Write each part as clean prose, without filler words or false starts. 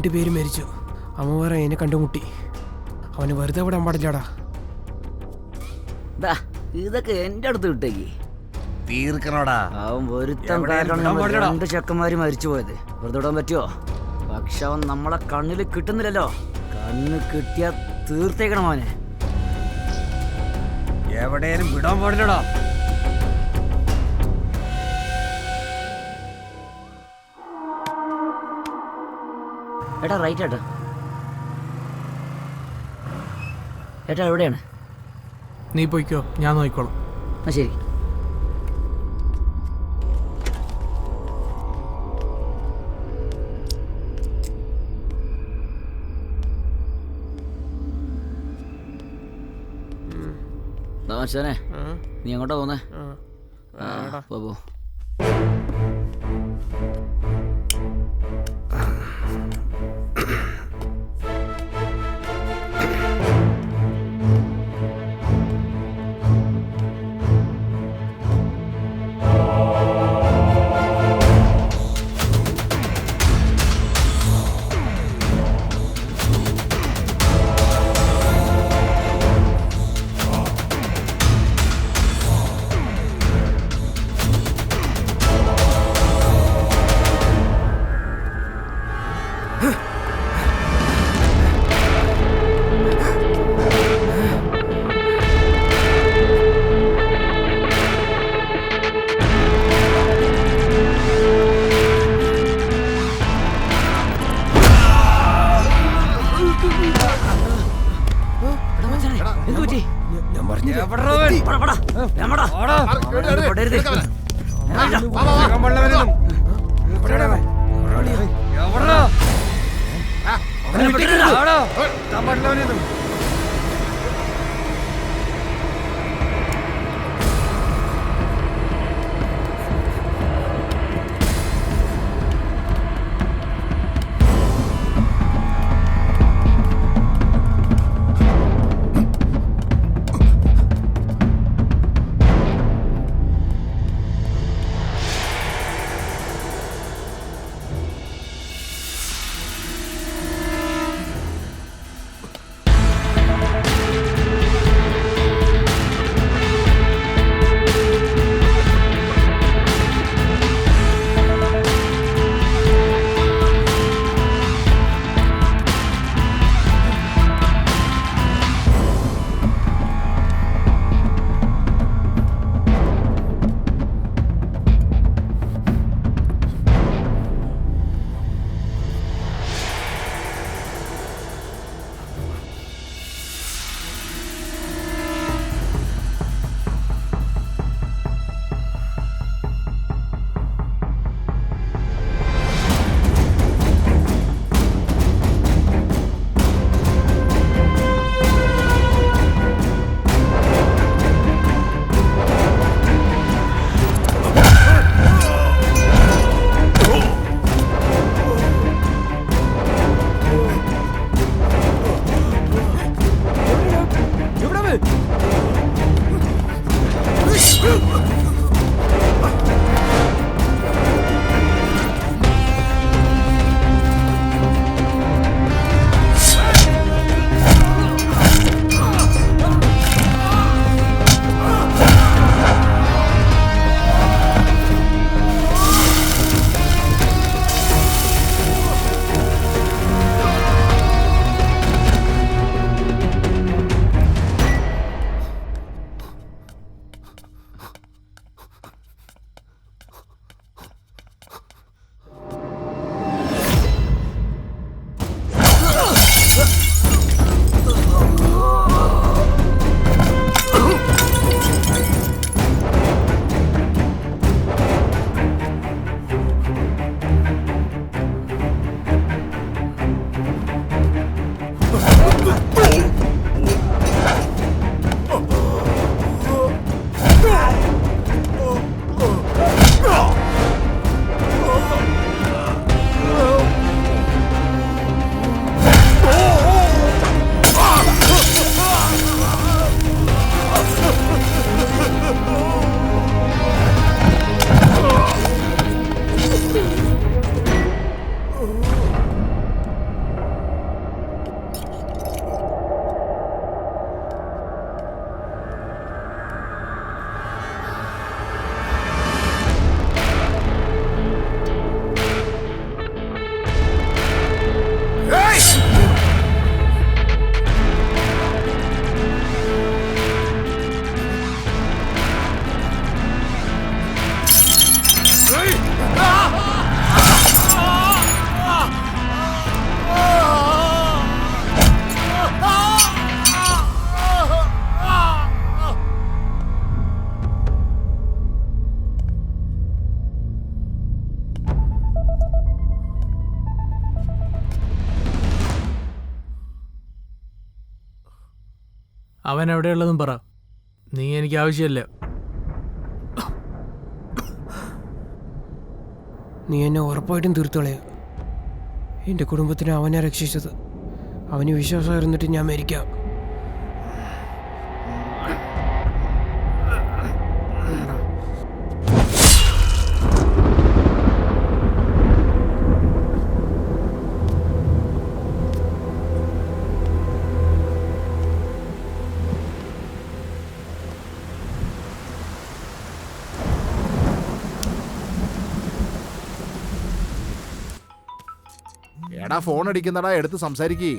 2 പേര് മരിച്ചു. അമ്മമാരെ അതിനെ കണ്ടുമുട്ടി. അവന് വെറുതെ വിടാൻ പാടില്ലടാ. ഇതൊക്കെ എന്റെ അടുത്ത് വിട്ടേക്ക് തീർക്കണോടാ. അവൻ ഒരുത്തം കാരണം 2 ചെക്കന്മാര് മരിച്ചു പോയത് വെറുതെ വിടാൻ പറ്റുമോ? പക്ഷെ അവൻ നമ്മളെ കണ്ണിൽ കിട്ടുന്നില്ലല്ലോ. കണ്ണ് കിട്ടിയാ തീർത്തേക്കണം അവനെ. എവിടെയും വിടാൻ പാടില്ലടാ. ഏട്ടാ റൈറ്റ് ഏട്ടാ. ഏട്ടാ എവിടെയാണ്? നീ പോയിക്കോ, ഞാൻ നോക്കിക്കോളാം. ആ ശരി. മച്ചാനെ നീ എങ്ങോട്ടാ പോന്നേ? പോ. അവൻ എവിടെയുള്ളതും പറ. നീ എനിക്ക് ആവശ്യമില്ല. നീ എന്നെ ഉറപ്പായിട്ടും തീർത്തോളയ. എൻ്റെ കുടുംബത്തിനെ അവനെ രക്ഷിച്ചത്. അവന് വിശ്വാസമായിരുന്നിട്ട് ഞാൻ മരിക്കാം. എടാ ഫോൺ അടിക്കുന്നടാ, എടുത്ത് സംസാരിക്കേ.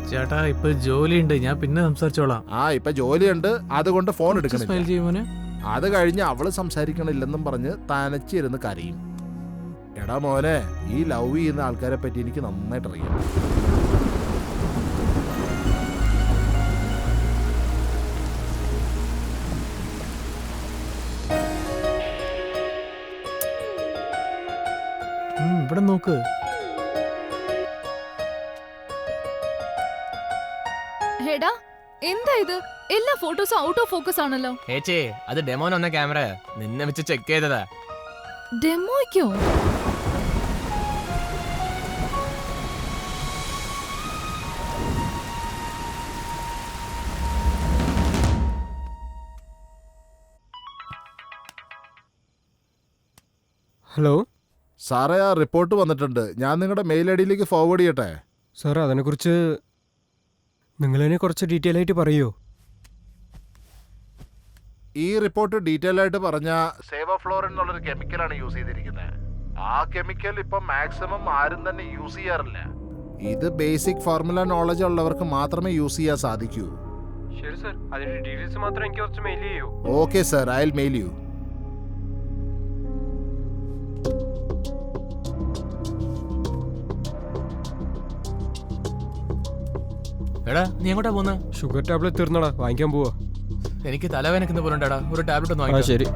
ചേട്ടാ ഇപ്പൊ ജോലിയുണ്ട്, ഞാൻ പിന്നെ സംസാരിച്ചോളാം. ഇപ്പൊ ജോലിയുണ്ട്, അതുകൊണ്ട് ഫോൺ സ്മൈൽ എടുക്കണില്ല. ചെയ്യുമോനെ. അത് കഴിഞ്ഞ് അവള് സംസാരിക്കണില്ലെന്നും പറഞ്ഞ് തനച്ചിരുന്ന് കരയും. എടാ മോനെ, ഈ ലവ് ചെയ്യുന്ന ആൾക്കാരെ പറ്റി എനിക്ക് നന്നായിട്ട് അറിയാം. ഇവിടെ നോക്ക്. എടാ എന്താ ഇത്? എല്ലാ ഫോട്ടോസും ഔട്ട് ഓഫ് ഫോക്കസ് ആണല്ലോ. ഏച്ചേ, അത് ഡെമോന് വന്ന ക്യാമറ, നിന്നെ വെച്ച് ചെക്ക് ചെയ്തതാ. ഡെമോയ്ക്കോ? ഹലോ സാറേ, ആ റിപ്പോർട്ട് വന്നിട്ടുണ്ട്. ഞാൻ നിങ്ങളുടെ മെയിൽ ഐ ഡിയിലേക്ക് ഫോർവേഡ് ചെയ്യട്ടെ? സാർ, അതിനെക്കുറിച്ച് നിങ്ങളതിനെ കുറച്ച് ഡീറ്റെയിൽ ആയിട്ട് പറയുമോ? ഈ റിപ്പോർട്ട് ഡീറ്റെയിൽ ആയിട്ട് പറഞ്ഞാൽ സേവഫ്ലോറിൻ എന്നുള്ളൊരു കെമിക്കലാണ് യൂസ് ചെയ്തിരിക്കുന്നത്. ആ കെമിക്കൽ ഇപ്പം മാക്സിമം ആരും തന്നെ യൂസ് ചെയ്യാറില്ല. ഇത് ബേസിക് ഫോർമുല നോളജ് ഉള്ളവർക്ക് മാത്രമേ യൂസ് ചെയ്യാൻ സാധിക്കൂ. ശരി സർ, അതിന്റെ ഡീറ്റെയിൽസ് മാത്രം എനിക്ക് കുറച്ച് മെയിൽ ചെയ്യൂ. Okay sir, I will mail you. എടാ നീ എങ്ങോട്ടാ പോന്നെ? ഷുഗർ ടാബ്ലറ്റ് തീർന്നടാ, വാങ്ങിക്കാൻ പോവാ. എനിക്ക് തലവേനക്കുന്ന പോലെ ഉണ്ടാടാ, ഒരു ടാബ്ലറ്റ് ഒന്ന് ആ വാങ്ങിക്കോ. ശരി.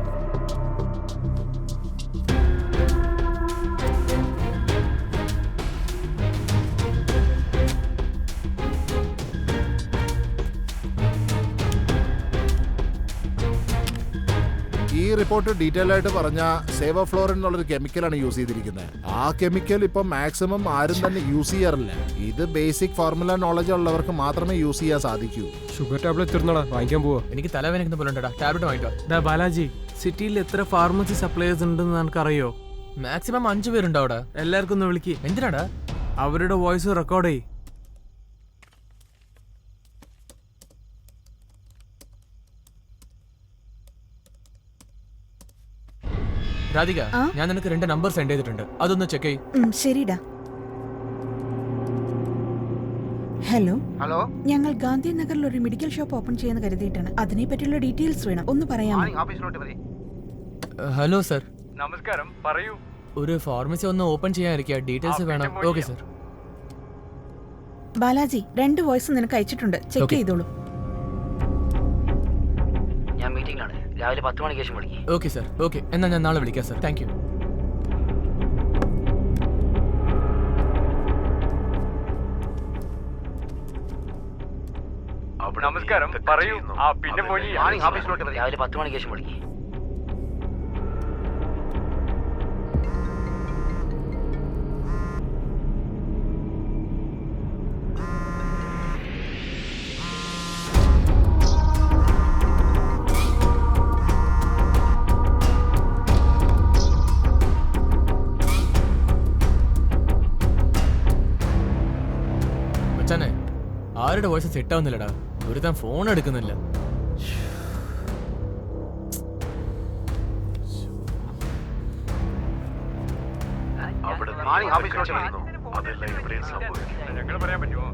ഈ റിപ്പോർട്ട് ഡീറ്റെയിൽ ആയിട്ട് പറഞ്ഞാൽ സേവഫ്ലോറിൻ എന്നുള്ളൊരു കെമിക്കലാണ് യൂസ് ചെയ്തിരിക്കുന്നത്. ആ കെമിക്കൽ ഇപ്പം മാക്സിമം ആരും തന്നെ യൂസ് ചെയ്യാറില്ല. ഇത് ബേസിക് ഫോർമുല നോളജ് ഉള്ളവർക്ക് മാത്രമേ യൂസ് ചെയ്യാൻ സാധിക്കൂ. ഷുഗർ ടാബ്ലറ്റ് തീർന്നടാ, വാങ്ങിക്കാൻ പോവാ. എനിക്ക് തലവേനക്കുന്ന പോലെ ഉണ്ടാടാ, ടാബ്ലറ്റ് വാങ്ങിക്കോ. ഡാ ബാലാജി, സിറ്റിയിൽ എത്ര ഫാർമസി സപ്ലൈസ് ഉണ്ടെന്ന് നിനക്കറിയോ? മാക്സിമം 5 പേരുണ്ടോ അവിടെ? എല്ലാവർക്കും ഒന്ന് വിളിക്ക്. എന്തിനാടാ? അവരുടെ വോയിസ് റെക്കോർഡ് ചെയ്യ്. രാധിക, ഞാൻ നിനക്ക് 2 നമ്പർ സെൻഡ് ചെയ്തിട്ടുണ്ട്, അതൊന്ന് ചെക്ക് ചെയ്യ്. ശരിടാ. ഹലോ ഹലോ, ഞങ്ങൾ ഗാന്ധിനഗറിൽ ഒരു മെഡിക്കൽ ഷോപ്പ് ഓപ്പൺ ചെയ്യാൻ കരുതിയിട്ടാണ്. അതിനെ പറ്റിയുള്ള ഡീറ്റെയിൽസ് വേണം, ഒന്ന് പറയാമോ? ഓഫീസിലോട്ട് മതി. ഹലോ സർ, നമസ്കാരം, പറയൂ. ഒരു ഫാർമസി ഒന്ന് ഓപ്പൺ ചെയ്യാനിരിക്കുക, ഡീറ്റെയിൽസ് വേണം. Okay sir. ബാലാജി, 2 വോയിസ് നിനക്ക് അയച്ചിട്ടുണ്ട്, ചെക്ക് Okay. ചെയ്തോളൂ. ഞാൻ മീറ്റിംഗിലാണ്, രാവിലെ 10 മണിക്ക് ശേഷം വിളിക്കും. Okay sir, okay. എന്നാൽ ഞാൻ നാളെ വിളിക്കാം സർ. Thank you. നമസ്കാരം, പറയൂ. പിന്നെ പോയി ഓഫീസിലോട്ട് മതി, രാവിലെ 10 മണിക്ക് ശേഷം വിളിക്കും. മച്ചാനെ, ആരുടെ വോയിസ് സെറ്റ് ആവുന്നില്ലടാ, ഒരുത്തൻ ഫോൺ എടുക്കുന്നില്ല. ഓഫീസിലോട്ട് ഞങ്ങൾ പറയാൻ പറ്റുമോ?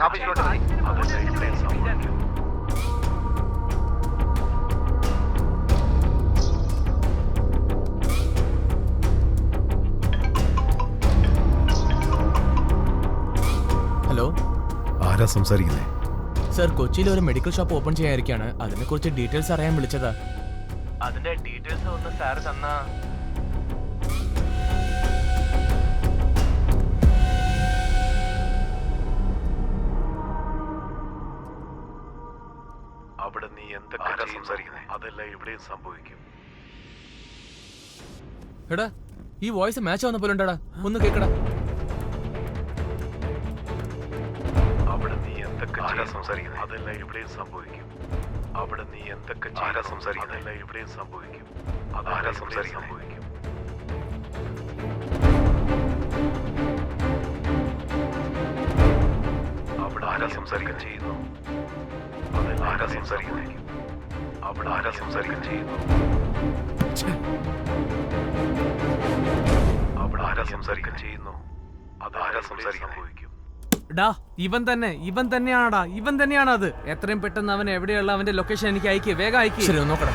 ഓഫീസിലോട്ട് മതി. ഹലോ, ആരാ സംസാരിക്കുന്നേ? സർ കൊച്ചിയിൽ ഒരു മെഡിക്കൽ ഷോപ്പ് ഓപ്പൺ ചെയ്യാതിരിക്കാണ്. അതിനെ കുറിച്ച് ഡീറ്റെയിൽസ് അറിയാൻ വിളിച്ചതാ. അതിന്റെ ഡീറ്റെയിൽസ് ഒന്ന് സാർ തന്നാ. അവിടെ നീ എന്തൊക്കെ സംസാരിക്കുന്നേ അതെല്ലാം ഇവിടെയും സംഭവിക്കും. എടാ ഈ വോയിസ് മാച്ച് വന്ന പോലെ ഉണ്ടാടാ, ഒന്ന് കേക്കടാ. അവിടെ നീ എന്തൊക്കെ സംസാരിക്കുന്നേ അതെല്ലാം ഇവിടെയും സംഭവിക്കും. അവിടെ നീ എന്തൊക്കെ സംസാരിക്കുന്നേ അതെല്ലാം ഇവിടെയും സംഭവിക്കും. അതാരാ സംഭവിക്കും. അവിടെ ആരാ സംസാരിക്കാൻ ചെയ്യുന്നു. അതെല്ലാം ആരാ സംസാരിക്കുന്നേ. അവിടെ ആരാ സംസാരിക്കാൻ ചെയ്യുന്നു. അവിടെ ആരാ സംസാരിക്കാൻ ചെയ്യുന്നു. അതാരാ സംസാരിക്കാൻ സംഭവിക്കും. ഡാ ഇവൻ തന്നെയാണടാ, ഇവൻ തന്നെയാണ് അത്. എത്രയും പെട്ടെന്ന് അവൻ എവിടെയുള്ള അവന്റെ ലൊക്കേഷൻ എനിക്ക് അയക്കുക, വേഗം അയക്കുക. ശരി, നോക്കടാ.